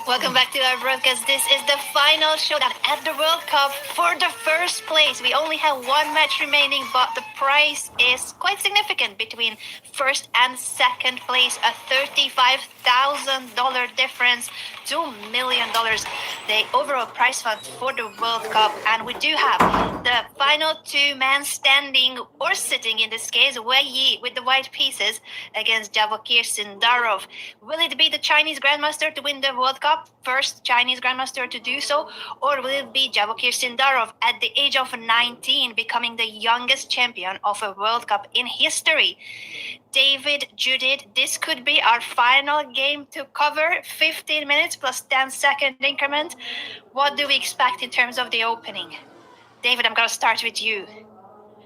Welcome back to our broadcast. This is the final showdown at the World Cup for the first place. We only have one match remaining, but the prize is quite significant between first and second place. A $35,000 difference, $2 million. The overall prize fund for the World Cup. And we do have the final two men standing or sitting in this case, Wei Yi with the white pieces against Javokhir Sindarov. Will it be the Chinese Grandmaster to win the World Cup? First Chinese Grandmaster to do so? Or will it be Javokhir Sindarov at the age of 19 becoming the youngest champion of a World Cup in history? David, Judith, this could be our final game to cover. 15 minutes plus 10-second increment. What do we expect in terms of the opening? David, I'm going to start with you.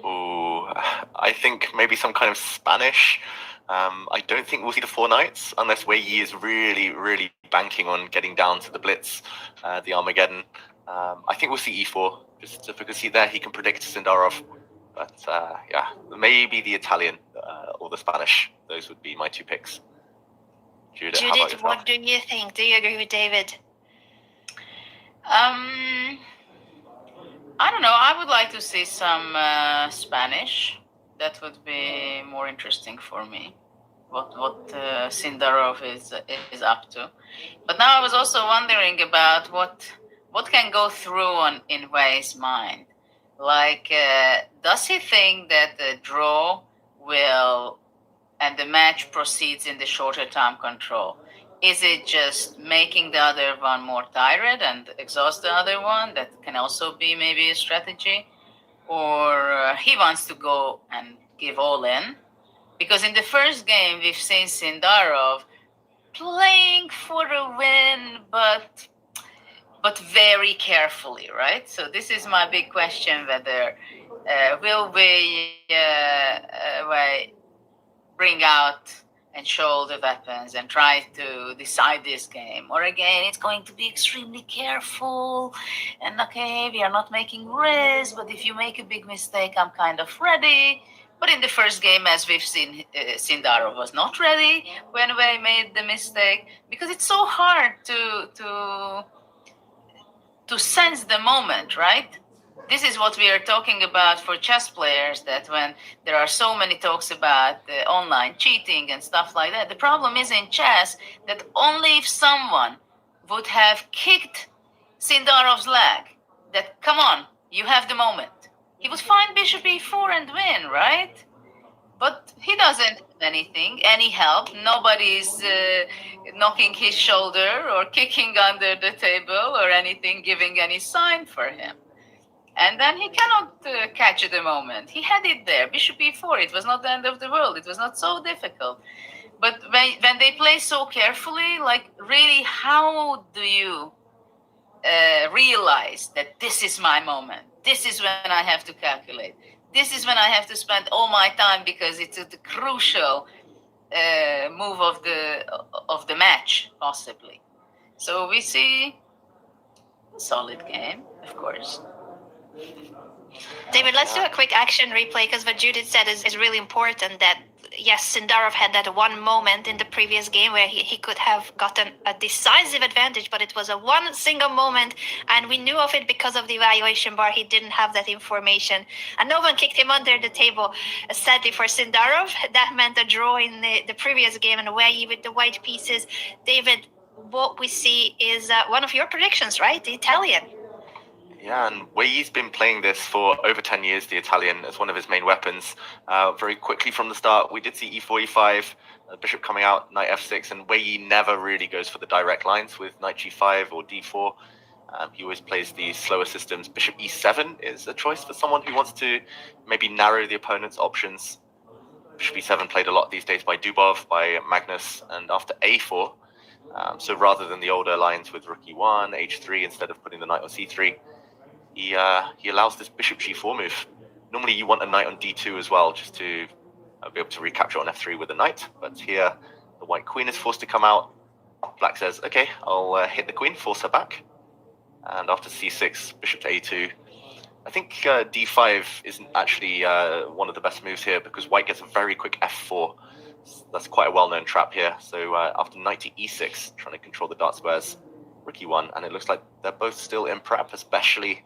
Oh, I think maybe some kind of Spanish. I don't think we'll see the four knights unless Wei Yi is really, really banking on getting down to the blitz, the Armageddon. I think we'll see E4 just because he can predict Sindarov. But yeah, maybe the Italian or the Spanish. Those would be my two picks. Judith, what do you think? Do you agree with David? I don't know. I would like to see some Spanish. That would be more interesting for me. What Sindarov is up to. But now I was also wondering about what can go through in Wei's mind. Like, does he think that the draw will and the match proceeds in the shorter time control? Is it just making the other one more tired and exhaust the other one? That can also be maybe a strategy. Or he wants to go and give all in. Because in the first game, we've seen Sindarov playing for a win, but very carefully, right? So this is my big question, whether will we bring out and show the weapons and try to decide this game. Or again, it's going to be extremely careful. And okay, we are not making risks, but if you make a big mistake, I'm kind of ready. But in the first game, as we've seen, Sindarov was not ready when Wei made the mistake, because it's so hard to sense the moment, right? This is what we are talking about for chess players, that when there are so many talks about online cheating and stuff like that, the problem is in chess that only if someone would have kicked Sindarov's leg, that, come on, you have the moment, he would find bishop e4 and win, right? But he doesn't have anything, any help. Nobody's knocking his shoulder or kicking under the table or anything, giving any sign for him. And then he cannot catch the moment. He had it there, bishop e4. It was not the end of the world. It was not so difficult. But when they play so carefully, like really, how do you realize that this is my moment? This is when I have to calculate. This is when I have to spend all my time because it's the crucial move of the match, possibly. So we see a solid game, of course. David, let's do a quick action replay because what Judith said is really important, that yes, Sindarov had that one moment in the previous game where he could have gotten a decisive advantage, but it was a one single moment, and we knew of it because of the evaluation bar. He didn't have that information, and no one kicked him under the table. Sadly for Sindarov, that meant a draw in the previous game, and Wei Yi with the white pieces. David, what we see is one of your predictions, right? The Italian. Yeah, and Wei Yi's been playing this for over 10 years, the Italian, as one of his main weapons. Very quickly from the start, we did see e4, e5, bishop coming out, knight f6, and Wei Yi never really goes for the direct lines with knight g5 or d4. He always plays the slower systems. Bishop e7 is a choice for someone who wants to maybe narrow the opponent's options. Bishop e7 played a lot these days by Dubov, by Magnus, and after a4. So rather than the older lines with rook e1, h3, instead of putting the knight on c3, he allows this bishop g4 move. Normally you want a knight on d2 as well, just to be able to recapture on f3 with a knight. But here, the white queen is forced to come out. Black says, okay, I'll hit the queen, force her back. And after c6, bishop to a2. I think d5 isn't actually one of the best moves here because white gets a very quick f4. That's quite a well-known trap here. So after knight to e6, trying to control the dart squares, rookie one, and it looks like they're both still in prep, especially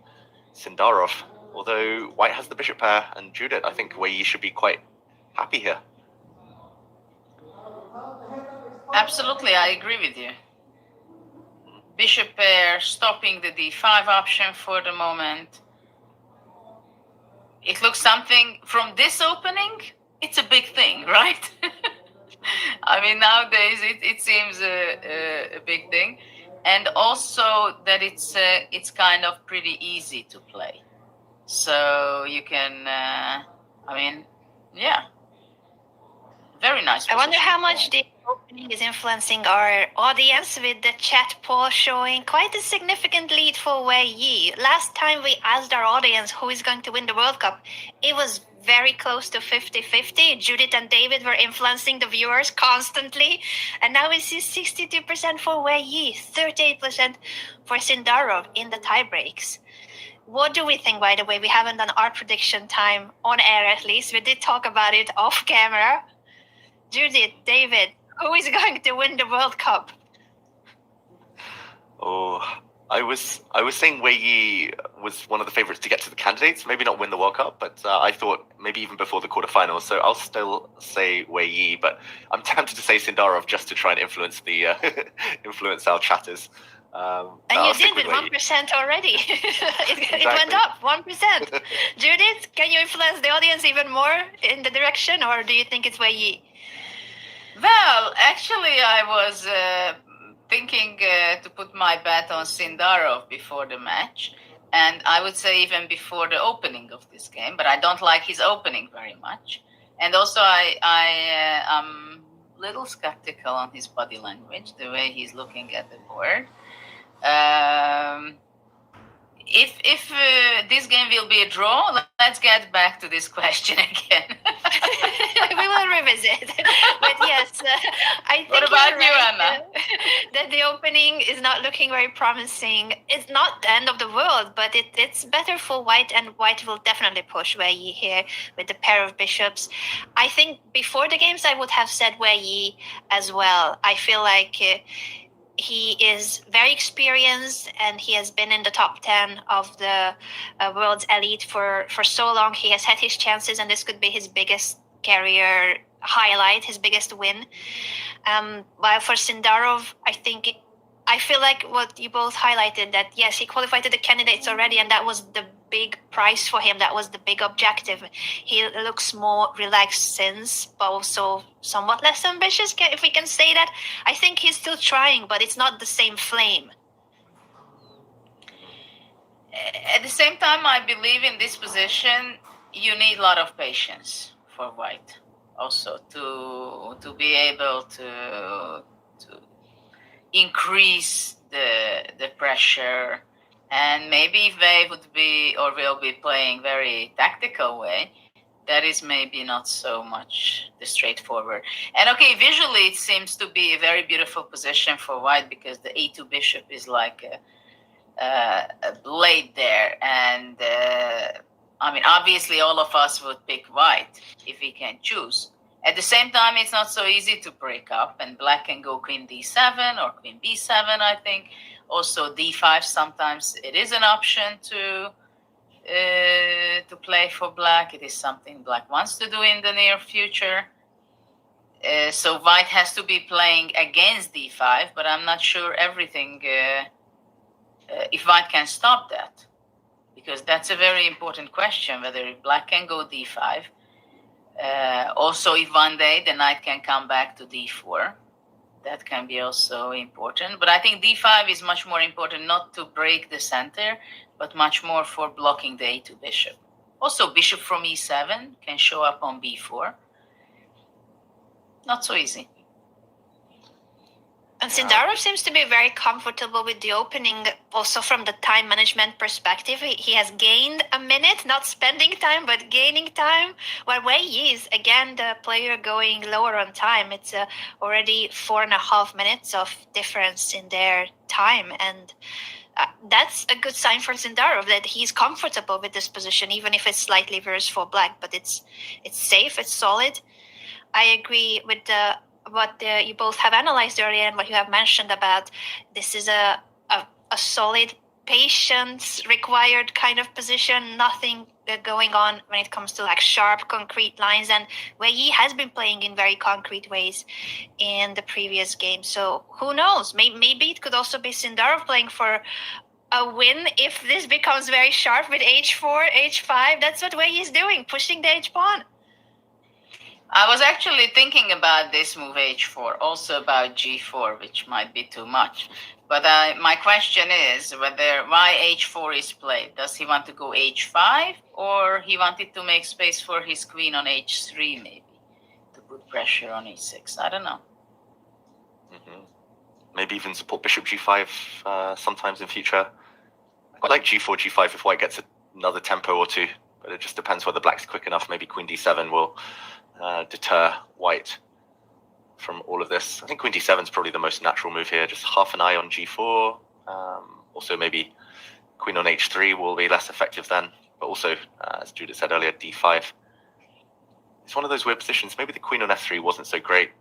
Sindarov. Although White has the bishop pair and Judith, I think Wei Yi should be quite happy here. Absolutely, I agree with you. Bishop pair, stopping the d5 option for the moment. It looks something from this opening, it's a big thing, right? I mean, nowadays it seems a big thing. And also that it's kind of pretty easy to play. So you can, I mean, yeah. Very nice position. I wonder how much the opening is influencing our audience, with the chat poll showing quite a significant lead for Wei Yi. Last time we asked our audience who is going to win the World Cup, it was very close to 50-50. Judith and David were influencing the viewers constantly. And now we see 62% for Wei Yi, 38% for Sindarov in the tiebreaks. What do we think, by the way? We haven't done our prediction time on air, at least. We did talk about it off camera. Judith, David, who is going to win the World Cup? Oh, I was saying Wei Yi was one of the favorites to get to the candidates, maybe not win the World Cup, but I thought maybe even before the quarterfinals. So I'll still say Wei Yi, but I'm tempted to say Sindarov just to try and influence the influence our chatters. And you did with 1% already. It went up 1%. Judith, can you influence the audience even more in the direction, or do you think it's Wei Yi? Well, actually, I was thinking to put my bet on Sindarov before the match, and I would say even before the opening of this game, but I don't like his opening very much. And also, I am a little skeptical on his body language, the way he's looking at the board. If this game will be a draw, let's get back to this question again. We will revisit. But yes, I think what about you're you, right, Anna? That the opening is not looking very promising. It's not the end of the world, but it's better for White, and White will definitely push Wei Yi here with the pair of bishops. I think before the games I would have said Wei Yi as well. I feel like he is very experienced, and he has been in the top 10 of the world's elite for so long. He has had his chances, and this could be his biggest career highlight, his biggest win. While for Sindarov, I feel like what you both highlighted, that yes, he qualified to the candidates already, and that was the big prize for him. That was the big objective. He looks more relaxed since, but also somewhat less ambitious, if we can say that. I think he's still trying, but it's not the same flame. At the same time, I believe in this position, you need a lot of patience for White also to be able to increase the pressure. And maybe if they would be or will be playing very tactical way, that is maybe not so much the straightforward. And okay, visually it seems to be a very beautiful position for White, because the A2 bishop is like a blade there. And I mean, obviously all of us would pick White if we can choose. At the same time, it's not so easy to break up, and Black can go Queen D7 or Queen B7, I think. Also D5, sometimes it is an option to play for Black. It is something Black wants to do in the near future. So White has to be playing against D5, but I'm not sure everything, if White can stop that. Because that's a very important question, whether Black can go D5. Also, if one day the knight can come back to D4, that can be also important. But I think D5 is much more important, not to break the center, but much more for blocking the A2 bishop. Also, bishop from E7 can show up on B4. Not so easy. And Sindarov seems to be very comfortable with the opening, also from the time management perspective. He has gained a minute, not spending time, but gaining time. While Wei Yi is, again, the player going lower on time. It's already 4.5 minutes of difference in their time. And that's a good sign for Sindarov, that he's comfortable with this position, even if it's slightly worse for Black. But it's safe, it's solid. I agree with what you both have analyzed earlier, and what you have mentioned about this is a a solid patience required kind of position, nothing going on when it comes to like sharp concrete lines, and Wei Yi has been playing in very concrete ways in the previous game. So who knows, maybe it could also be Sindarov playing for a win if this becomes very sharp with h4, h5. That's what Wei Yi is doing, pushing the h pawn. I was actually thinking about this move h4, also about g4, which might be too much. But my question is why h4 is played. Does he want to go h5, or he wanted to make space for his queen on h3 maybe, to put pressure on h6? I don't know. Mm-hmm. Maybe even support bishop g5 sometimes in future. I like g4, g5 if white gets another tempo or two, but it just depends whether black's quick enough. Maybe queen d7 will deter white from all of this. I think queen d7 is probably the most natural move here. Just half an eye on g4. Also, maybe queen on h3 will be less effective then. But also, as Judith said earlier, d5. It's one of those weird positions. Maybe the queen on f3 wasn't so great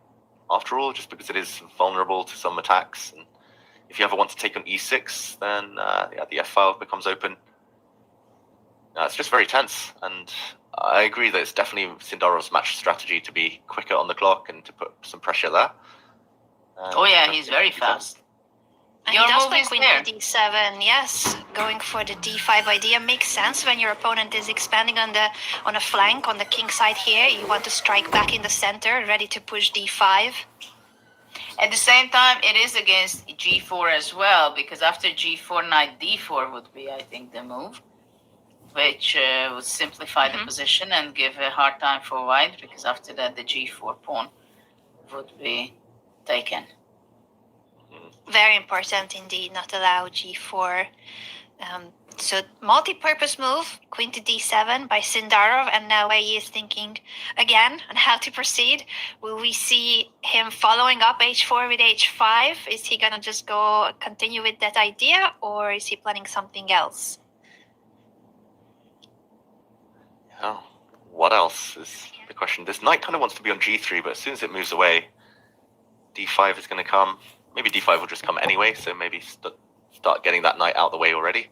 after all, just because it is vulnerable to some attacks. And if you ever want to take on e6, then the f-file becomes open. It's just very tense, and I agree that it's definitely Sindarov's match strategy to be quicker on the clock and to put some pressure there. He's very fast. And he does play queen to d7, yes. Going for the d5 idea makes sense when your opponent is expanding on a flank, on the king side here. You want to strike back in the center, ready to push d5. At the same time, it is against g4 as well, because after g4, knight d4 would be, I think, the move, which would simplify the position and give a hard time for white, because after that the g4 pawn would be taken. Very important indeed, not allow g4. So multi-purpose move, queen to d7 by Sindarov, and now Wei Yi is thinking again on how to proceed. Will we see him following up h4 with h5? Is he gonna just continue with that idea, or is he planning something else? Oh, what else is the question? This knight kind of wants to be on g3, but as soon as it moves away, d5 is going to come. Maybe d5 will just come anyway, so maybe start getting that knight out of the way already.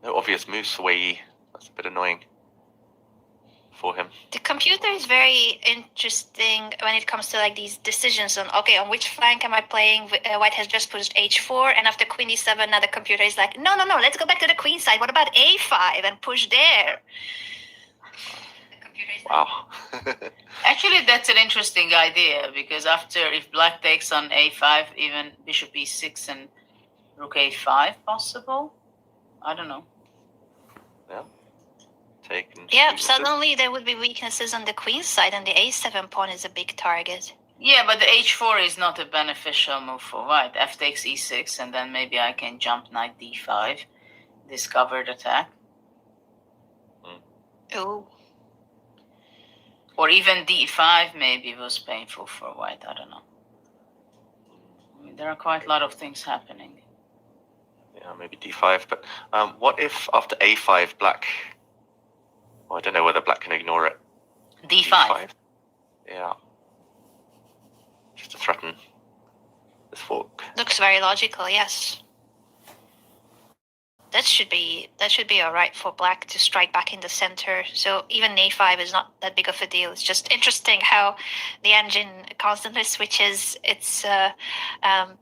No obvious moves for Wei Yi. That's a bit annoying for him. The computer is very interesting when it comes to like these decisions on which flank am I playing. White has just pushed h4, and after queen d7 now the computer is like no, let's go back to the queen side. What about a5 and push there? Wow. Actually, that's an interesting idea, because if black takes on a5, even bishop e6 and rook a5 possible. I don't know. Yeah. Suddenly there would be weaknesses on the queen side, and the a7 pawn is a big target. Yeah, but the h4 is not a beneficial move for white. F takes e6, and then maybe I can jump knight d5, discovered attack. Oh. Or even d5 maybe was painful for white. I don't know. I mean, there are quite a lot of things happening. Yeah, maybe d5. But what if after a5 black... Well, I don't know whether black can ignore it. d5? Yeah. Just to threaten this fork. Looks very logical, yes. That should be all right for black to strike back in the center. So even a5 is not that big of a deal. It's just interesting how the engine constantly switches its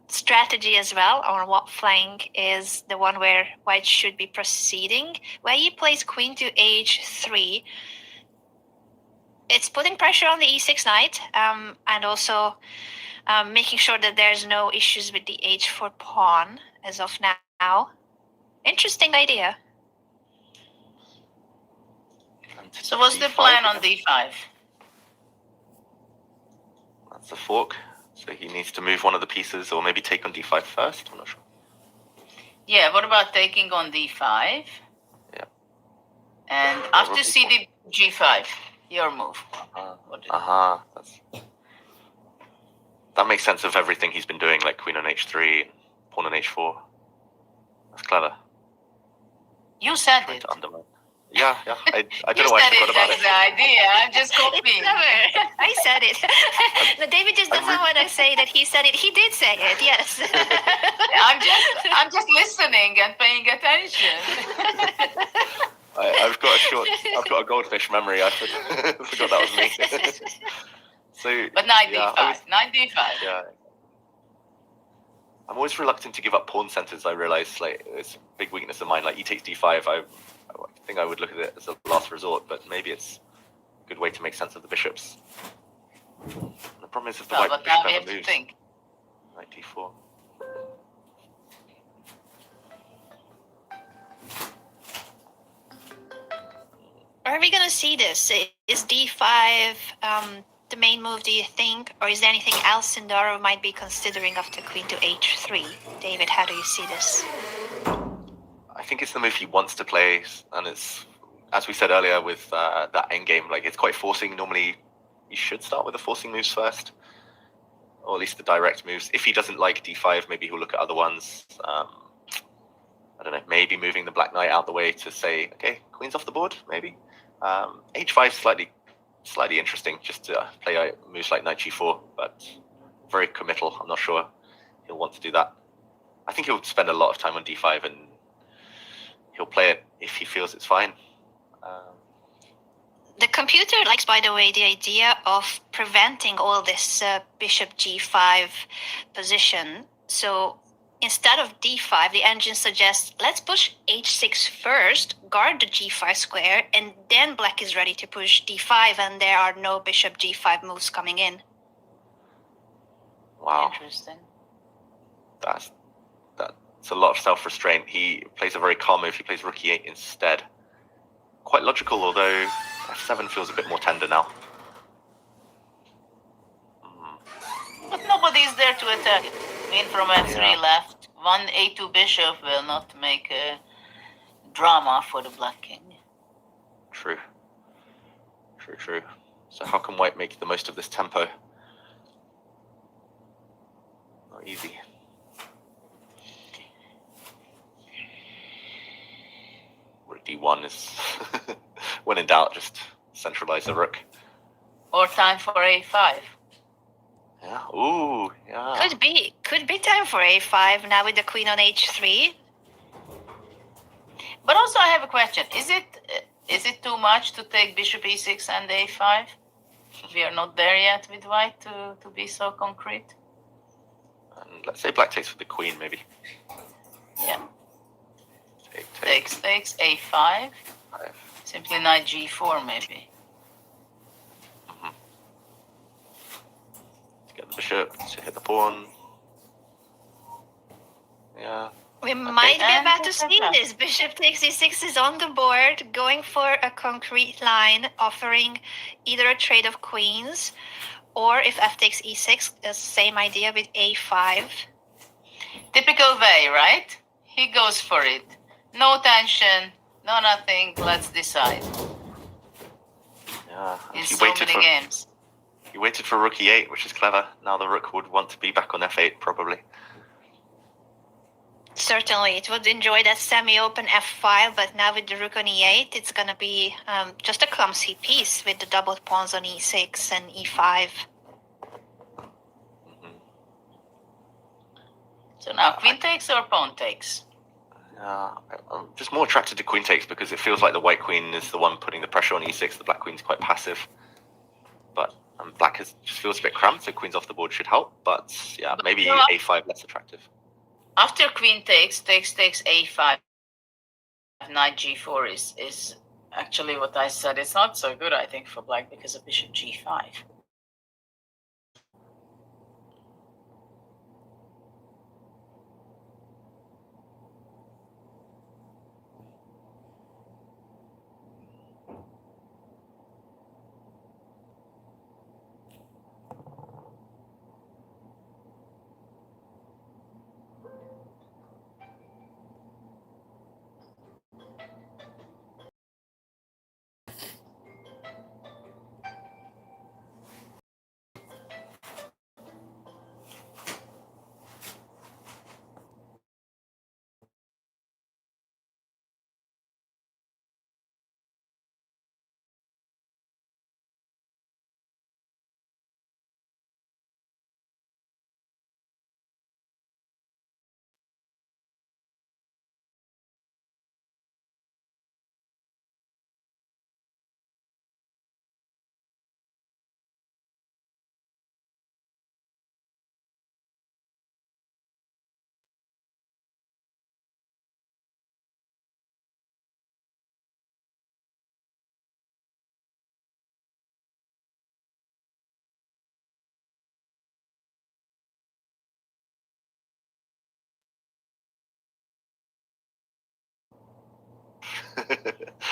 strategy as well on what flank is the one where white should be proceeding. Where he plays queen to h3, it's putting pressure on the e6 knight, and also making sure that there's no issues with the h4 pawn as of now. Interesting idea. So what's the plan on d5? That's a fork. So he needs to move one of the pieces, or maybe take on d5 first. I'm not sure. Yeah, what about taking on d5? Yeah. And after cd g5, your move. That makes sense of everything he's been doing, like queen on h3, pawn on h4. That's clever. You said it. Yeah. I don't You know why I said forgot it, about that's it. the idea. I'm just It's copying. clever. I said it. No, David just doesn't want to say that he said it. He did say it. Yes. I'm just listening and paying attention. I've got a goldfish memory. I forgot that was me. So, But knight yeah, d5. Knight d5. yeah. I'm always reluctant to give up pawn centers. I realize like it's a big weakness of mine. Like e takes d5. I think I would look at it as a last resort, but maybe it's a good way to make sense of the bishops. The problem is if the white But bishop now we ever have to moves, think. knight d4. Are we gonna see this? Is d5 the main move, do you think, or is there anything else Sindarov might be considering after queen to h3? David, how do you see this? I think it's the move he wants to play, and it's, as we said earlier, with that endgame, like it's quite forcing. Normally, you should start with the forcing moves first, or at least the direct moves. If he doesn't like d5, maybe he'll look at other ones. I don't know, maybe moving the black knight out the way to say, okay, queen's off the board, maybe. H5 slightly interesting, just to play moves like knight g4, but very committal. I'm not sure he'll want to do that. I think he'll spend a lot of time on d5 and he'll play it if he feels it's fine. The computer likes, by the way, the idea of preventing all this bishop g5 position. So instead of d5, the engine suggests let's push h6 first, guard the g5 square, and then black is ready to push d5, and there are no bishop g5 moves coming in. Wow. Interesting. That's a lot of self-restraint. He plays a very calm move. He plays rook e8 instead. Quite logical, although f7 feels a bit more tender now. But nobody is there to attack. Queen from f3 left. One a2 bishop will not make a drama for the black king. True. So how can white make the most of this tempo? Not easy. Rook d1 is, when in doubt, just centralize the rook. Or time for a5. Yeah. Ooh. Yeah. Could be time for a5 now with the queen on h3. But also I have a question. Is it too much to take bishop e6 and a5? We are not there yet with white to be so concrete. And let's say black takes with the queen, maybe. Yeah. Takes. Takes a5. Simply knight g4 maybe. To get the bishop, to hit the pawn. Yeah. We might be about to see this. Bishop takes e6 is on the board, going for a concrete line, offering either a trade of queens, or if f takes e6, the same idea with a5. Typical Wei, right? He goes for it. No tension, no nothing, let's decide. Yeah. In so many games. He waited for rook e8, which is clever. Now the rook would want to be back on f8, probably. Certainly, it would enjoy that semi-open f5, but now with the rook on e8, it's going to be just a clumsy piece with the doubled pawns on e6 and e5. So now queen takes or pawn takes? I'm just more attracted to queen takes because it feels like the white queen is the one putting the pressure on e6. The black queen's quite passive. But black just feels a bit cramped, so queens off the board should help. But yeah, maybe a5 less attractive. After queen takes a5, knight g4 is actually what I said. It's not so good, I think, for black because of bishop g5.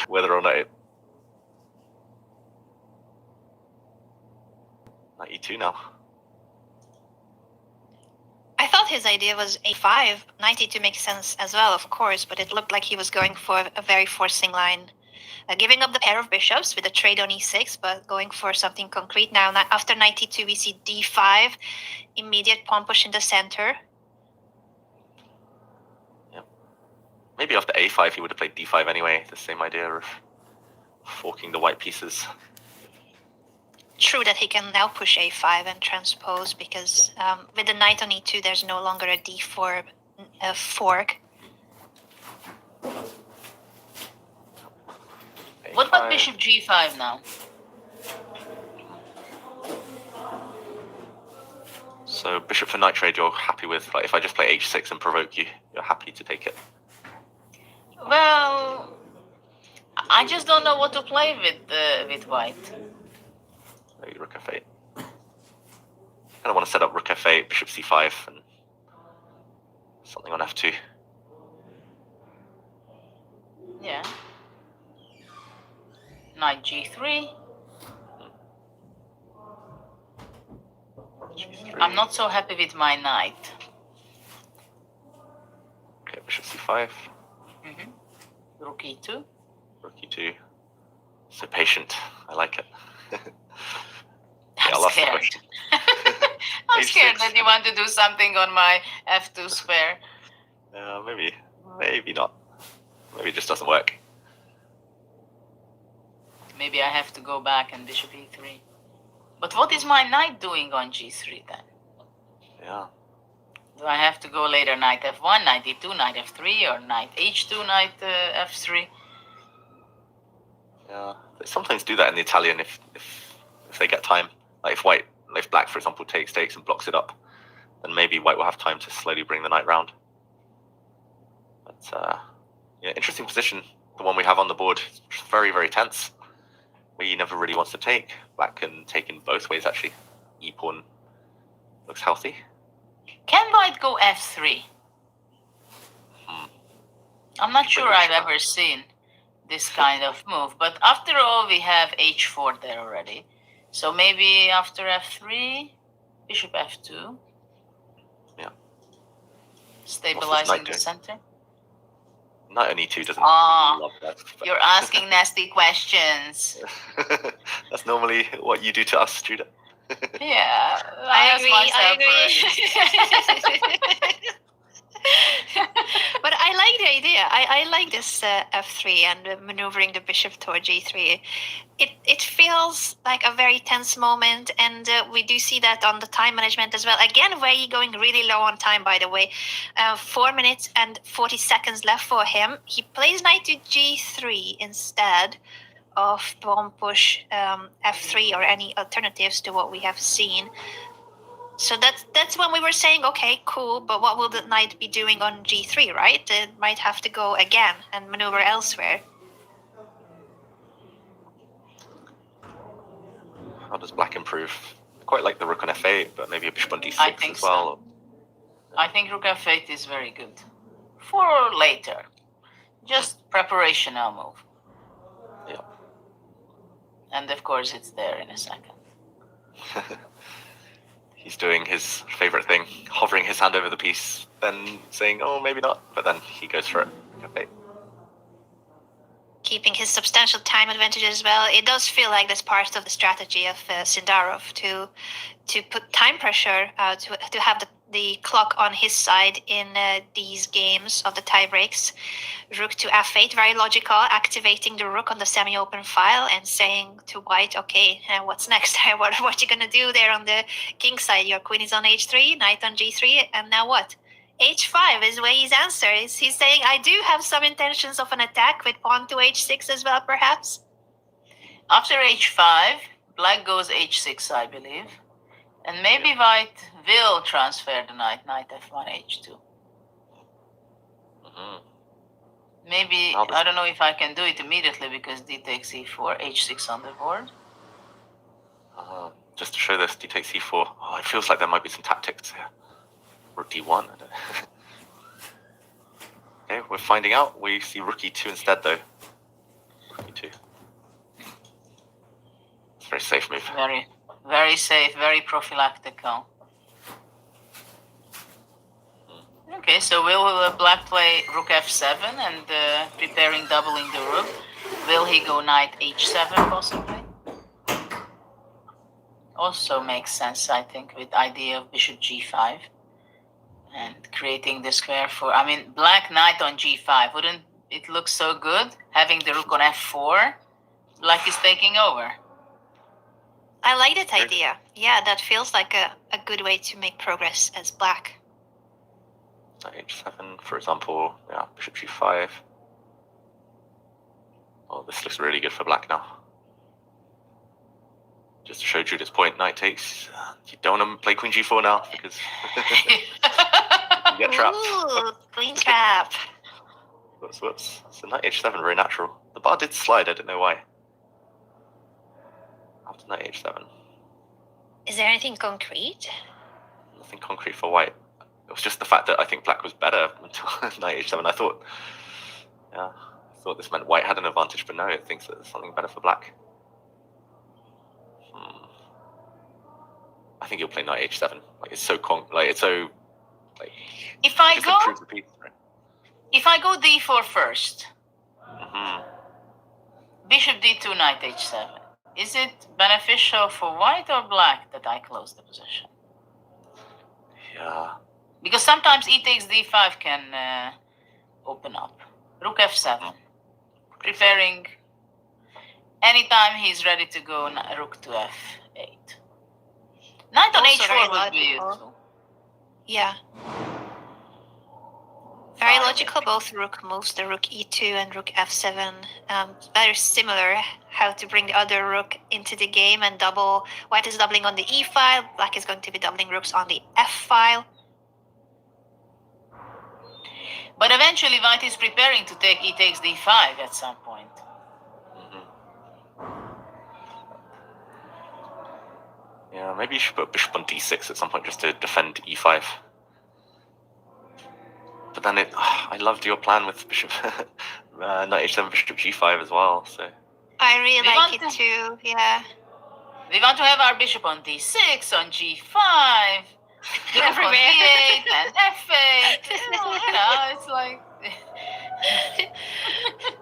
Whether or not it... Knight e2 now. I thought his idea was a5. Knight e2 makes sense as well, of course, but it looked like he was going for a very forcing line. Giving up the pair of bishops with a trade on e6, but going for something concrete now. After knight e2, we see d5, immediate pawn push in the center. Yep. Maybe after a5, he would have played d5 anyway. The same idea of forking the white pieces. True that he can now push a5 and transpose, because with the knight on e2, there's no longer a d4 fork. What about bishop g5 now? So bishop for knight trade, you're happy with? Like, if I just play h6 and provoke you, you're happy to take it? Well, I just don't know what to play with white. Maybe rook f8. I don't want to set up rook f8, bishop c5, and something on f2. Yeah. Knight g3. I'm not so happy with my knight. Okay, bishop c5. Rook e2. Rook e2. So patient. I like it. I'm scared. I'm scared that you want to do something on my f2 square. Maybe not. Maybe it just doesn't work. Maybe I have to go back and bishop e3. But what is my knight doing on g3 then? Yeah. Do I have to go later knight f1, knight e2, knight f3, or knight h2, knight f3? Yeah. They sometimes do that in the Italian if they get time. Like if black, for example, takes and blocks it up, then maybe white will have time to slowly bring the knight round. But yeah, interesting position. The one we have on the board, very, very tense. Wei Yi never really wants to take. Black can take in both ways, actually. E-pawn looks healthy. Can white go f3? I'm not sure I've ever seen this kind of move, but after all, we have h4 there already. So maybe after f3, bishop f2. Yeah. Stabilizing the center. Knight on e2 doesn't love that. You're asking nasty questions. That's normally what you do to us, Judah. Yeah, I agree. But I like the idea. I like this f3 and maneuvering the bishop toward g3. It feels like a very tense moment, and we do see that on the time management as well. Again, Wei Yi going really low on time, by the way. 4 minutes and 40 seconds left for him. He plays knight to g3 instead of pawn push f3 or any alternatives to what we have seen. So that's when we were saying, okay, cool, but what will the knight be doing on g3, right? It might have to go again and maneuver elsewhere. How does black improve? I quite like the rook on f8, but maybe a bishop on d6 as well. So. I think rook f8 is very good. For later. Just preparational move. Yeah. And of course it's there in a second. He's doing his favorite thing, hovering his hand over the piece, then saying, oh, maybe not, but then he goes for it. Okay. Keeping his substantial time advantage as well. It does feel like that's part of the strategy of Sindarov to put time pressure, to have the clock on his side in these games of the tiebreaks. Rook to f8, very logical, activating the rook on the semi-open file and saying to white, okay, what's next? what you gonna do there on the king side? Your queen is on h3, knight on g3, and now what? h5 is Wei Yi's answer. He's saying, I do have some intentions of an attack with pawn to h6 as well, perhaps? After h5, black goes h6, I believe. And maybe white will transfer the knight f1, h2. Maybe, I don't know if I can do it immediately because d takes e4, h6 on the board. Just to show this, d takes e4. Oh, it feels like there might be some tactics here. Rook d1. Okay, we're finding out. We see rook e2 instead, though. e2. It's a very safe move. Very, very safe, very prophylactical. Okay, so will black play rook f7 and preparing doubling the rook? Will he go knight h7 possibly? Also makes sense, I think, with idea of bishop g5 and creating the square for. I mean, black knight on g5, wouldn't it look so good having the rook on f4? Black is taking over. I like that idea. Yeah, that feels like a good way to make progress as black. Knight h7, for example. Yeah, bishop g5. Oh, this looks really good for black now. Just to show Judith's point, knight takes. You don't want to play queen g4 now because you get trapped. Ooh, queen trap. Whoops. So knight h7, very natural. The bar did slide, I don't know why. After knight h7. Is there anything concrete? Nothing concrete for white. It was just the fact that I think black was better until knight h7. I thought this meant white had an advantage, but no, it thinks that there's something better for black. I think he'll play knight h7. Like it's so If I just go, improves the piece, right? if I go d4 first, Mm-hmm. bishop d2, knight h7. Is it beneficial for white or black that I close the position? Yeah. Because sometimes e takes d5 can open up. Rook f7. Preparing anytime he's ready to go rook to f8. Knight on Also very h4 would be logical. useful. Yeah. Very Far logical, away. both rook moves, the rook e2 and rook f7. Very similar how to bring the other rook into the game and double. White is doubling on the e file, black is going to be doubling rooks on the f file. But eventually white is preparing to take e takes d5 at some point. Yeah, maybe you should put bishop on d6 at some point just to defend e5. But then I loved your plan with bishop knight h7, bishop g5 as well. So I really We like want it to- too, yeah. We want to have our bishop on d6, on g5, the rook on Everywhere. d8 and f8. You know, it's like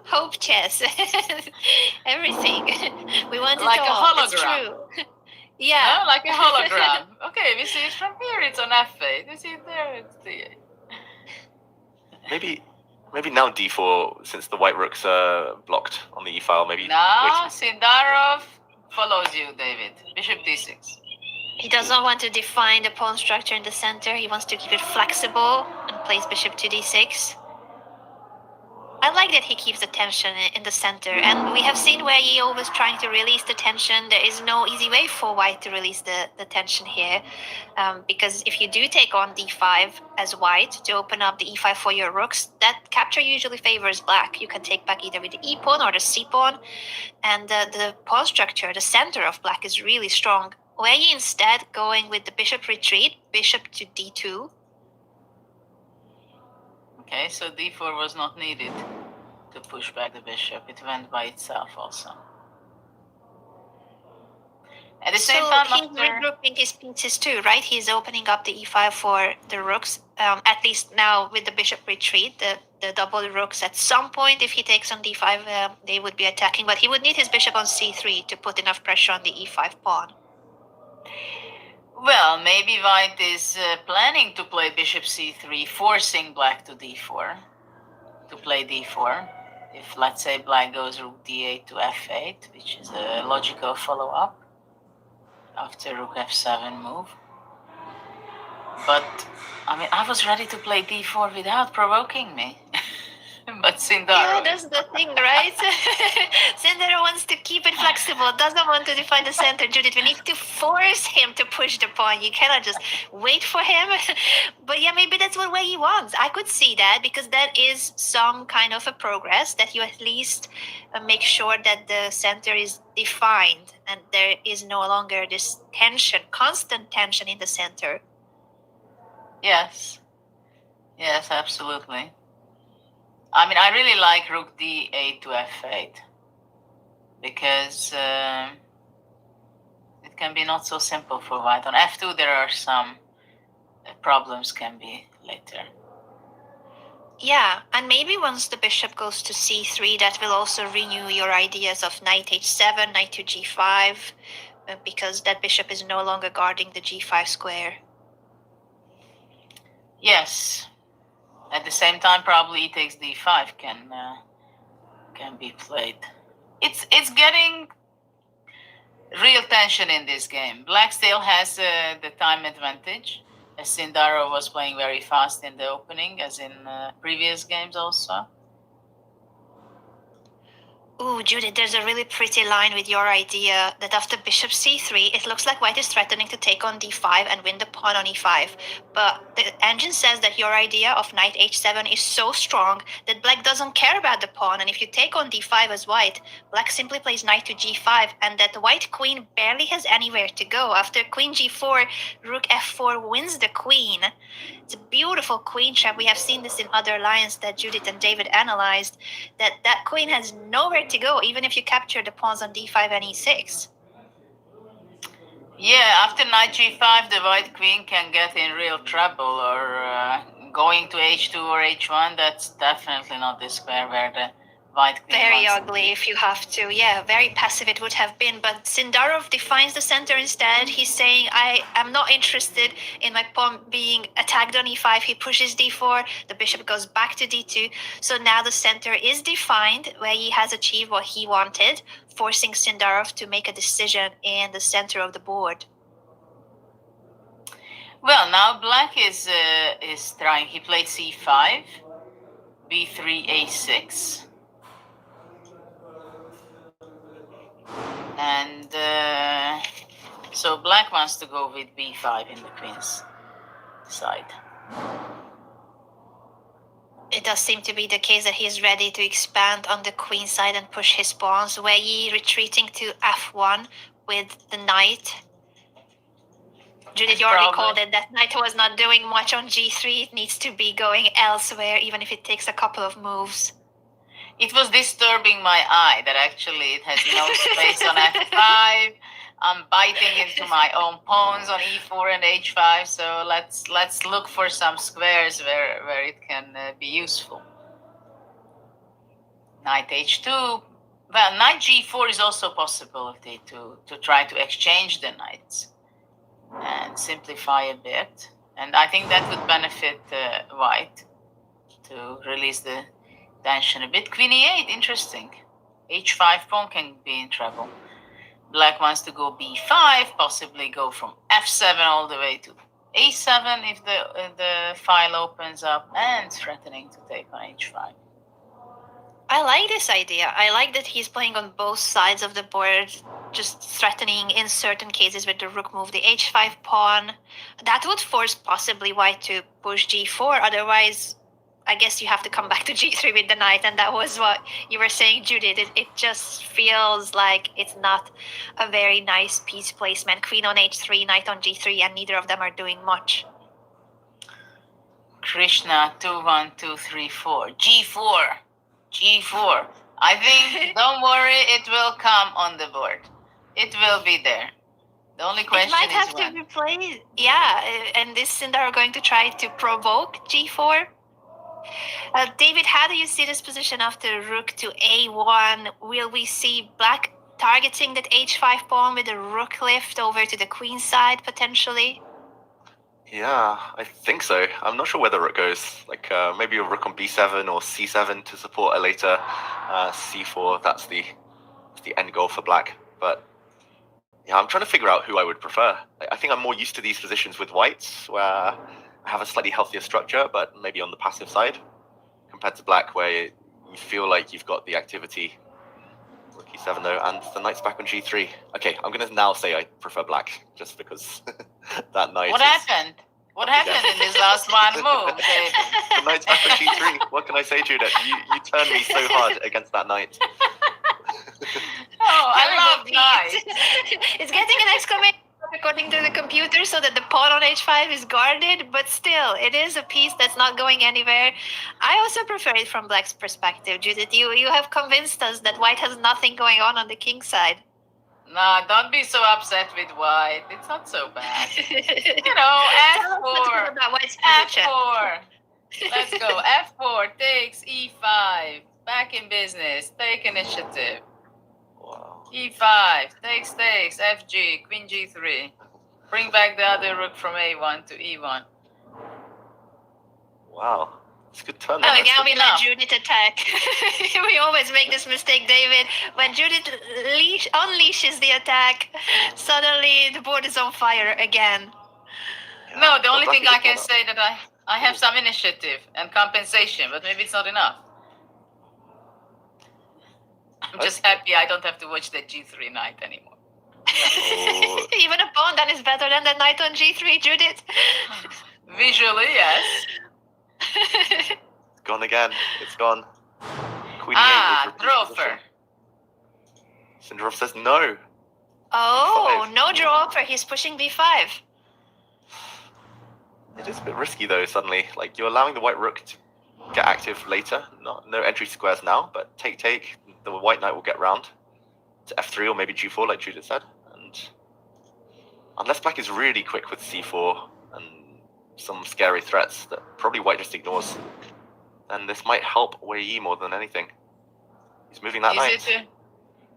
Hope chess. Everything. We want Like it a all. It's hologram. true. Yeah. no, like a hologram. Okay, we see it from here, it's on f8. We see it there, it's d8. maybe now d4, since the white rooks are blocked on the e file. Maybe Now, wait. Sindarov follows you, David. Bishop d6. He doesn't want to define the pawn structure in the center. He wants to keep it flexible and plays bishop to d6. I like that he keeps the tension in the center. And we have seen Wei Yi always trying to release the tension. There is no easy way for white to release the tension here. Because if you do take on d5 as white to open up the e5 for your rooks, that capture usually favors black. You can take back either with the e pawn or the c pawn. And the pawn structure, the center of black is really strong. Wei Yi instead going with the bishop retreat, bishop to d2. Okay, so d4 was not needed to push back the bishop. It went by itself also. At the same So time, he's after... regrouping his pieces too, right? He's opening up the e5 for the rooks. At least now with the bishop retreat, the double rooks at some point, if he takes on d5, they would be attacking. But he would need his bishop on c3 to put enough pressure on the e5 pawn. Well, maybe white is planning to play bishop c3, forcing black to d4, to play d4. If, let's say, black goes rook d8 to f8, which is a logical follow-up after rook f7 move. But, I mean, I was ready to play d4 without provoking me. But Sindarov... Yeah, that's the thing, right? Sindarov wants to keep it flexible, doesn't want to define the center. Judith, we need to force him to push the pawn. You cannot just wait for him. But yeah, maybe that's what Wei Yi wants. I could see that because that is some kind of a progress that you at least make sure that the center is defined and there is no longer this tension, constant tension in the center. Yes. Yes, absolutely. I mean, I really like rook d8 to f8. because it can be not so simple for white. On f2, there are some problems can be later. Yeah, and maybe once the bishop goes to c3, that will also renew your ideas of knight h7, knight to g5, because that bishop is no longer guarding the g5 square. Yes. At the same time, probably e takes d5 can be played. It's getting real tension in this game. Black still has the time advantage, as Sindarov was playing very fast in the opening, as in previous games also. Ooh, Judith, there's a really pretty line with your idea that after bishop c3, it looks like white is threatening to take on d5 and win the pawn on e5. But the engine says that your idea of knight h7 is so strong that black doesn't care about the pawn, and if you take on d5 as white, black simply plays knight to g5, and that the white queen barely has anywhere to go. After queen g4, rook f4 wins the queen. It's a beautiful queen trap. We have seen this in other lines that Judith and David analyzed, that queen has nowhere to go, even if you capture the pawns on d5 and e6. Yeah, after knight g5, the white queen can get in real trouble, or going to h2 or h1. That's definitely not the square where the white queen very ugly if you have to. Yeah, very passive it would have been. But Sindarov defines the center instead. He's saying, I am not interested in my pawn being attacked on e5. He pushes d4. The bishop goes back to d2. So now the center is defined, where he has achieved what he wanted, forcing Sindarov to make a decision in the center of the board. Well, now black is trying. He played c5, b3, a6. And so black wants to go with b5 in the queen's side. It does seem to be the case that he's ready to expand on the queen side and push his pawns. Wei Yi retreating to f1 with the knight. Judith, you already called it. That knight was not doing much on g3. It needs to be going elsewhere, even if it takes a couple of moves. It was disturbing my eye that actually it has no space on f5. I'm biting into my own pawns on e4 and h5. So let's look for some squares where it can be useful. Knight h2. Well, knight g4 is also a possibility to try to exchange the knights and simplify a bit. And I think that would benefit white to release the tension a bit. Queen e8, interesting. h5 pawn can be in trouble. Black wants to go b5, possibly go from f7 all the way to a7 if the file opens up, and threatening to take on h5. I like this idea. I like that he's playing on both sides of the board, just threatening in certain cases with the rook move the h5 pawn. That would force possibly white to push g4. Otherwise, I guess you have to come back to g3 with the knight, and that was what you were saying, Judith. It just feels like it's not a very nice piece placement. Queen on h3, knight on g3, and neither of them are doing much. Krishna, 2, 1, 2, 3, 4. G4. G4. I think, don't worry, it will come on the board. It will be there. The only question is when. It might have to be played. Yeah, and this Sindar are going to try to provoke g4. David, how do you see this position after rook to a1? Will we see black targeting that h5 pawn with a rook lift over to the queen side potentially? Yeah, I think so. I'm not sure where the rook goes. Like maybe a rook on b7 or c7 to support a later c4. That's the end goal for black. But yeah, I'm trying to figure out who I would prefer. I think I'm more used to these positions with whites, where I have a slightly healthier structure, but maybe on the passive side, compared to black, where you feel like you've got the activity. Rook e7 though, and the knight's back on g3. Okay, I'm going to now say I prefer black, just because that knight. What happened? What happened in this last one move? The knight's back on g3. What can I say, Judith? You turned me so hard against that knight. Oh, I love knights. It's getting an exclamation according to the computer, so that the pawn on h5 is guarded, but still, it is a piece that's not going anywhere. I also prefer it from black's perspective, Judith. You have convinced us that white has nothing going on the king side. Nah, don't be so upset with white. It's not so bad. You know, F4. F4. Let's go. F4 takes E5. Back in business. Take initiative. Wow. E5 takes, FG, Queen G3. Bring back the other rook from A1 to E1. Wow. It's a good turn. Oh, again, we let Judith attack. We always make this mistake, David. When Judith unleashes the attack, suddenly the board is on fire again. Yeah. No, the only thing I can say that I have some initiative and compensation, but maybe it's not enough. I'm just happy I don't have to watch the G3 knight anymore. Oh. Even a pawn that is better than the knight on G3, Judith. Visually, yes. It's gone again. It's gone. Queen E8. Drofer. Sindarov says no. Oh, B5. no draw offer. He's pushing B5. It is a bit risky though. Suddenly, like you're allowing the white rook to get active later. No entry squares now, but take. The white knight will get round to F3 or maybe G4, like Judith said. And unless black is really quick with C4 and some scary threats that probably white just ignores, then this might help Wei Yi more than anything. He's moving that knight.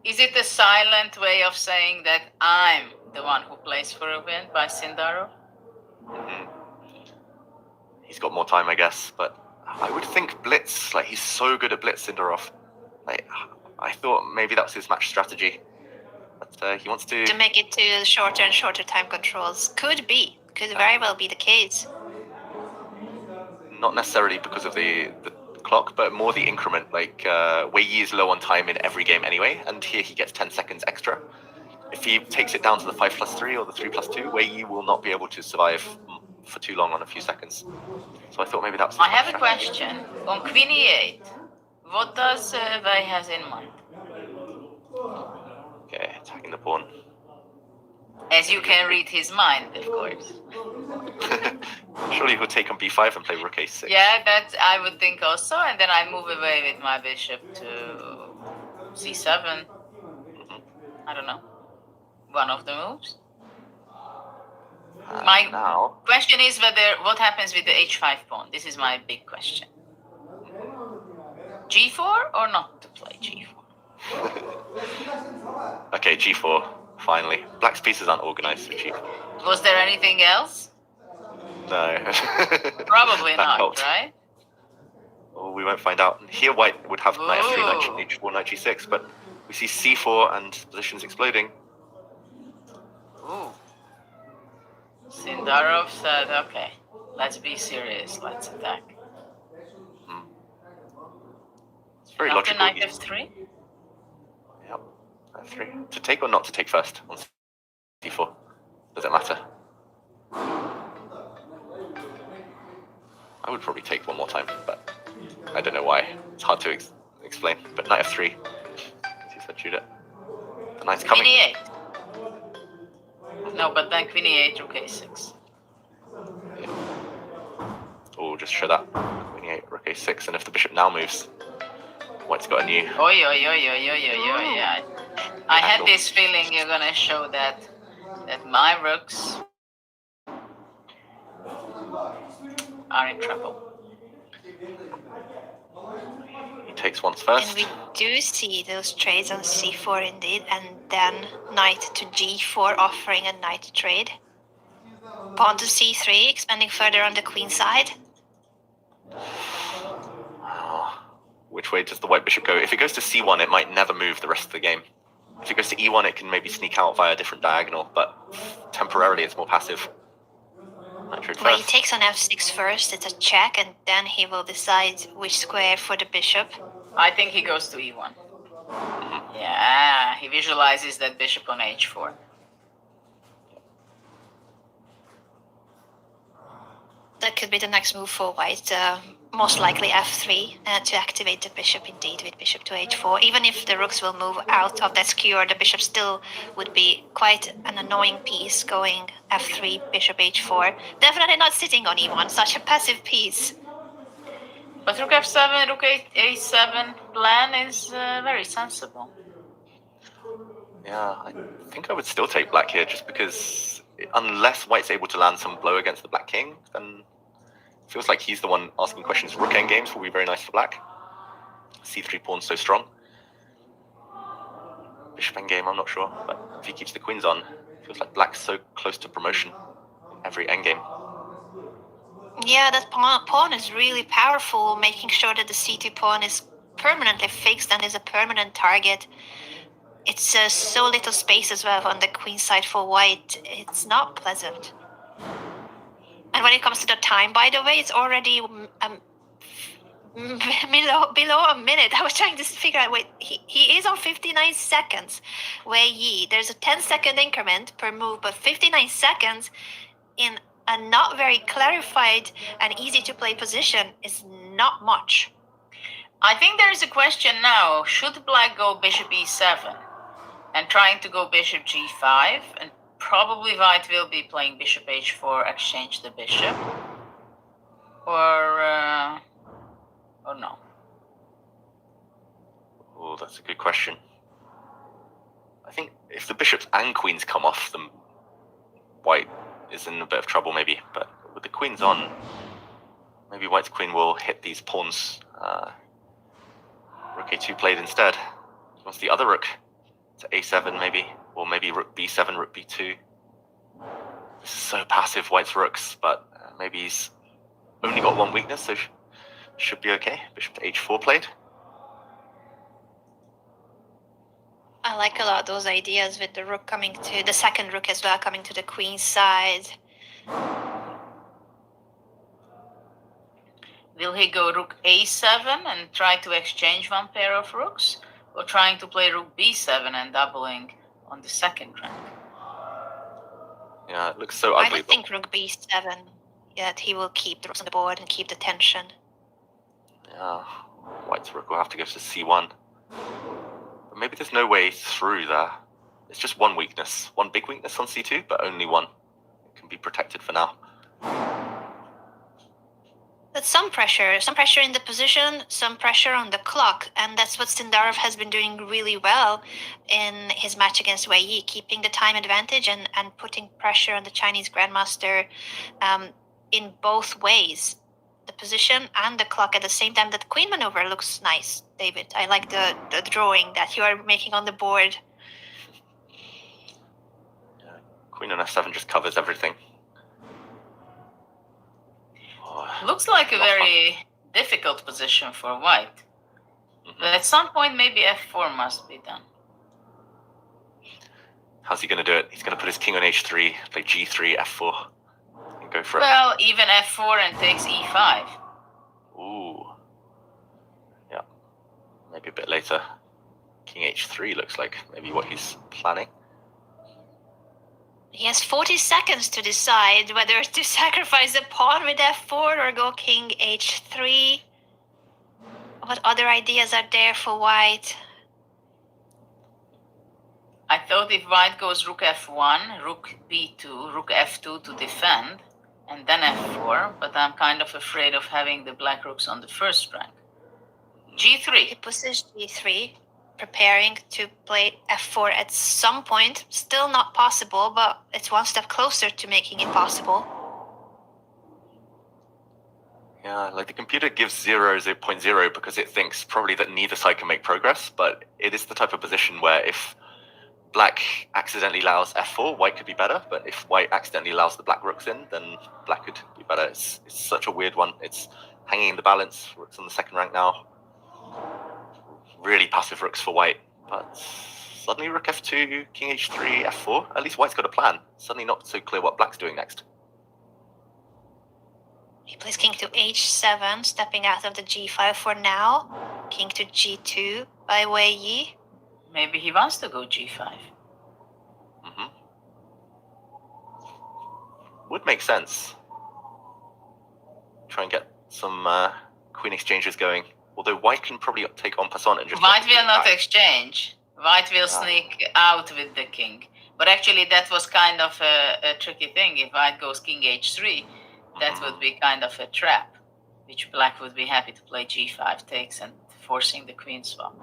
Is it a silent way of saying that I'm the one who plays for a win by Sindarov? Mm-hmm. He's got more time, I guess, but I would think blitz. Like he's so good at blitz, Sindarov. Like I thought maybe that was his match strategy, but he wants to make it to shorter and shorter time controls. Could very well be the case. Not necessarily because of the clock, but more the increment. Like Wei Yi is low on time in every game anyway, and here he gets 10 seconds extra. If he takes it down to the 5+3 or the 3+2, Wei Yi will not be able to survive for too long on a few seconds. So I thought maybe that's. I have a question on Queen E8. What does Wei has in mind? Okay, attacking the pawn. As you can read his mind, of course. Surely he'll take on B5 and play Rook A6. Yeah, that I would think also, and then I move away with my bishop to C7. Mm-hmm. I don't know. One of the moves. My question is what happens with the H5 pawn? This is my big question. G4 or not to play G4? Okay, G4. Finally, black's pieces aren't organized for G4. Was there anything else? No. Probably not, helped. Right? Well, we won't find out. Here, white would have knight F3, knight H4, knight G6, but we see C4 and positions exploding. Ooh. Sindarov said, okay, let's be serious, let's attack. It's very After logical. Knight F3? Yep, F3. To take or not to take first on C4? Does it matter? I would probably take one more time, but I don't know why. It's hard to explain. But Knight F3. As you said, Judith. The knight's coming. Queen E8. No, but then Queen E8, Rook A6. Yeah. Oh, just show that. Queen E8, Rook A6, and if the bishop now moves, white's got a new. Oi. I had this feeling you're gonna show that my rooks are in trouble. He takes once first. And we do see those trades on C4 indeed, and then knight to G4 offering a knight trade. Pawn to C3, expanding further on the queen side. Which way does the white bishop go? If it goes to C1, it might never move the rest of the game. If it goes to E1, it can maybe sneak out via a different diagonal, but temporarily it's more passive. Well, he takes on F6 first, it's a check, and then he will decide which square for the bishop. I think he goes to E1. Mm-hmm. Yeah, he visualizes that bishop on H4. The that could be the next move for white. Most likely f3 to activate the bishop indeed with bishop to h4. Even if the rooks will move out of that skewer, the bishop still would be quite an annoying piece going f3, bishop h4. Definitely not sitting on e1, such a passive piece. But rook f7, rook a7 plan is very sensible. Yeah, I think I would still take black here, just because unless white's able to land some blow against the black king, then it feels like he's the one asking questions. Rook endgames will be very nice for black. c3 pawn's so strong. Bishop endgame, I'm not sure, but if he keeps the queens on, it feels like black's so close to promotion in every endgame. Yeah, that pawn is really powerful, making sure that the c2 pawn is permanently fixed and is a permanent target. It's so little space as well on the queen side for white. It's not pleasant. And when it comes to the time, by the way, it's already below a minute. I was trying to figure out, wait, he is on 59 seconds. Wei Yi, there's a 10-second increment per move, but 59 seconds in a not very clarified and easy to play position is not much. I think there is a question now. Should black go bishop e7 and trying to go bishop g5? And probably white will be playing bishop h4, exchange the bishop. Or no? Oh, that's a good question. I think if the bishops and queens come off, then white is in a bit of trouble maybe. But with the queens on, maybe white's queen will hit these pawns. Rook a2 played instead. He wants the other rook to a7 maybe, or maybe rook b7, rook b2. This is so passive, white's rooks, but maybe he's only got one weakness, so should be okay. Bishop to h4 played. I like a lot those ideas with the rook coming to the second rook as well, coming to the queen side. Will he go rook a7 and try to exchange one pair of rooks? Or trying to play rook b7 and doubling on the second rank? Yeah, it looks so ugly. I would think rook b7, that he will keep the rooks on the board and keep the tension. Yeah, white's rook will have to go to c1. But maybe there's no way through there. It's just one weakness. One big weakness on c2, but only one. It can be protected for now. But some pressure in the position, some pressure on the clock, and that's what Sindarov has been doing really well in his match against Wei Yi, keeping the time advantage and putting pressure on the Chinese grandmaster in both ways, the position and the clock at the same time. That queen maneuver looks nice, David. I like the drawing that you are making on the board. Yeah, queen on f7 just covers everything. Looks like a very difficult position for white. Mm-hmm. But at some point, maybe f4 must be done. How's he going to do it? He's going to put his king on h3, play g3, f4, and go for it. Well, even f4 and takes e5. Ooh. Yeah. Maybe a bit later. King h3 looks like maybe what he's planning. He has 40 seconds to decide whether to sacrifice a pawn with f4 or go king h3. What other ideas are there for white? I thought if white goes rook f1, rook b2, rook f2 to defend, and then f4, but I'm kind of afraid of having the black rooks on the first rank. g3. He pushes g3, preparing to play f4 at some point. Still not possible, but it's one step closer to making it possible. Yeah, like the computer gives 0.0 because it thinks probably that neither side can make progress, but it is the type of position where if black accidentally allows f4, white could be better, but if white accidentally allows the black rooks in, then black could be better. It's such a weird one. It's hanging in the balance. Rooks on the second rank now. Really passive rooks for white, but suddenly rook f2, king h3, f4. At least white's got a plan. Suddenly not so clear what black's doing next. He plays king to h7, stepping out of the g5 for now. King to g2 by Wei Yi. Maybe he wants to go g5. Would make sense. try and get some queen exchanges going. Although white can probably take en passant and just... White will not exchange. White will sneak out with the king. But actually that was kind of a tricky thing. If white goes king h3, that would be kind of a trap, which black would be happy to play g5 takes and forcing the queen swap.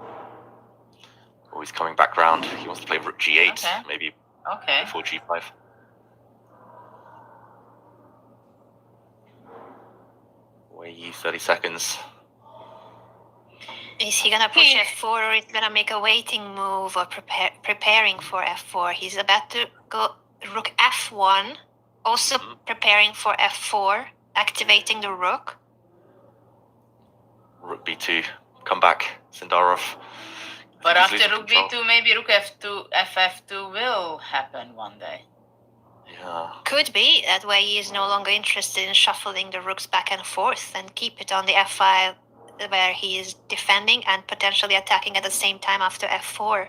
Oh, he's coming back round. He wants to play rook g8, Okay. maybe Okay. before g5. Wei Yi, 30 seconds. Is he gonna push f4 or is he gonna make a waiting move or preparing for f4? He's about to go rook f1, also preparing for f4, activating the rook. Rook b2, come back, Sindarov. But He's after losing rook control. b2, maybe rook f2, ff2 will happen one day. Yeah. Could be that way he is no longer interested in shuffling the rooks back and forth and keep it on the f file where he is defending and potentially attacking at the same time after f4.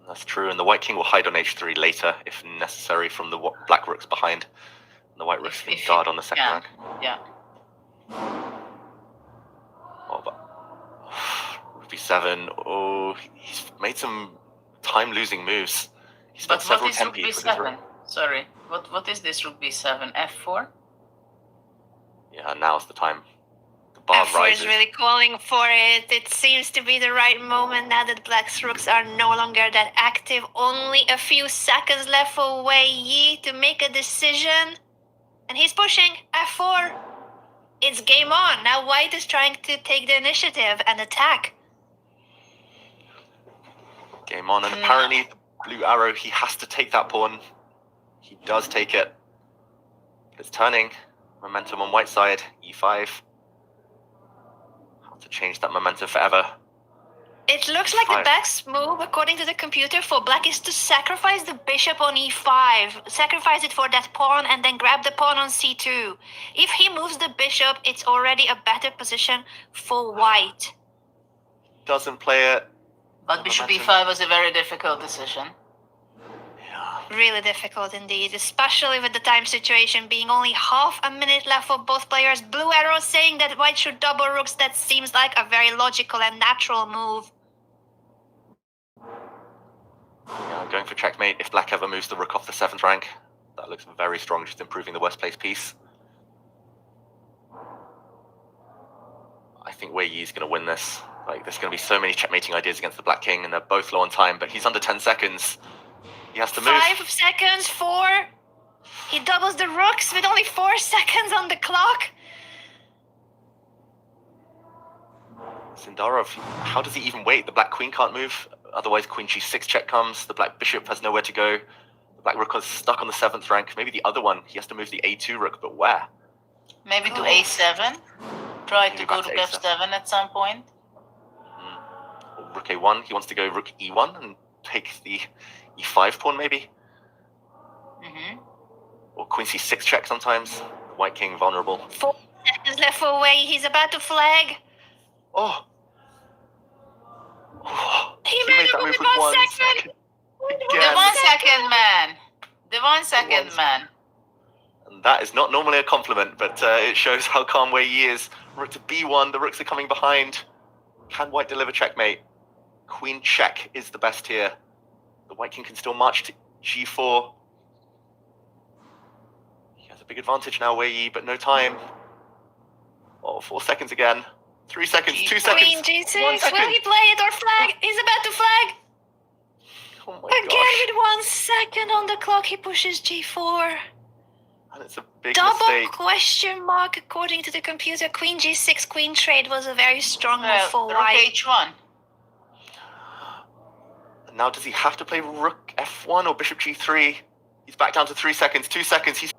That's true, and the white king will hide on h3 later if necessary from the black rooks behind. And the white rooks can guard on the second rank. Yeah. Oh, but rook b7. Oh, he's made some time-losing moves. He spent But what several is rook tempies with his rook. b7? Sorry, what is this rook b7? f4? Yeah, now's the time. The bar f4 rises. is really calling for it. It seems to be the right moment now that black's rooks are no longer that active. Only a few seconds left for Wei Yi to make a decision. And he's pushing f4. It's game on. Now white is trying to take the initiative and attack. Game on, and apparently the blue arrow, he has to take that pawn. He does take it. It's turning. Momentum on white side, e5. How to change that momentum forever. It looks like the best move, according to the computer, for black is to sacrifice the bishop on e5. Sacrifice it for that pawn and then grab the pawn on c2. If he moves the bishop, it's already a better position for white. Doesn't play it. But bishop e5 was a very difficult decision. Yeah. Really difficult indeed, especially with the time situation being only half a minute left for both players. Blue arrow saying that white should double rooks. That seems like a very logical and natural move. Yeah, I'm going for checkmate if black ever moves the rook off the 7th rank. That looks very strong, just improving the worst place piece. I think Wei Yi's going to win this. Like, there's going to be so many checkmating ideas against the black king, and they're both low on time, but he's under 10 seconds. He has to move. 5 seconds, 4. He doubles the rooks with only 4 seconds on the clock. Sindarov, how does he even wait? The black queen can't move. Otherwise, queen g6 check comes. The black bishop has nowhere to go. The black rook is stuck on the 7th rank. Maybe the other one. He has to move the a2 rook, but where? Maybe to a7. Try Maybe to go back to to f7 at some point. Or rook a1. He wants to go rook e1 and take the e5 pawn, maybe. Or queen c6 check sometimes. The white king vulnerable. 4 seconds left for Wei. He's about to flag. Oh! He made that it move with 1 second. The Again. 1 second man. The 1 second One man. And that is not normally a compliment, but it shows how calm Wei Yi is. Rook to b1, the rooks are coming behind. Can white deliver checkmate? Queen check is the best here. The white king can still march to g4. He has a big advantage now, Wei Yi, but no time. Oh, 4 seconds again. 3 seconds, 2 seconds. Queen g6. 1 second. Will he play it or flag? He's about to flag. Oh my Again gosh. with 1 second on the clock, he pushes g4. And it's a big Double mistake. question mark according to the computer. Queen g6 queen trade was a very strong move Well, for rook white. h1. Now does he have to play rook f1 or bishop g3? He's back down to 3 seconds, 2 seconds. He's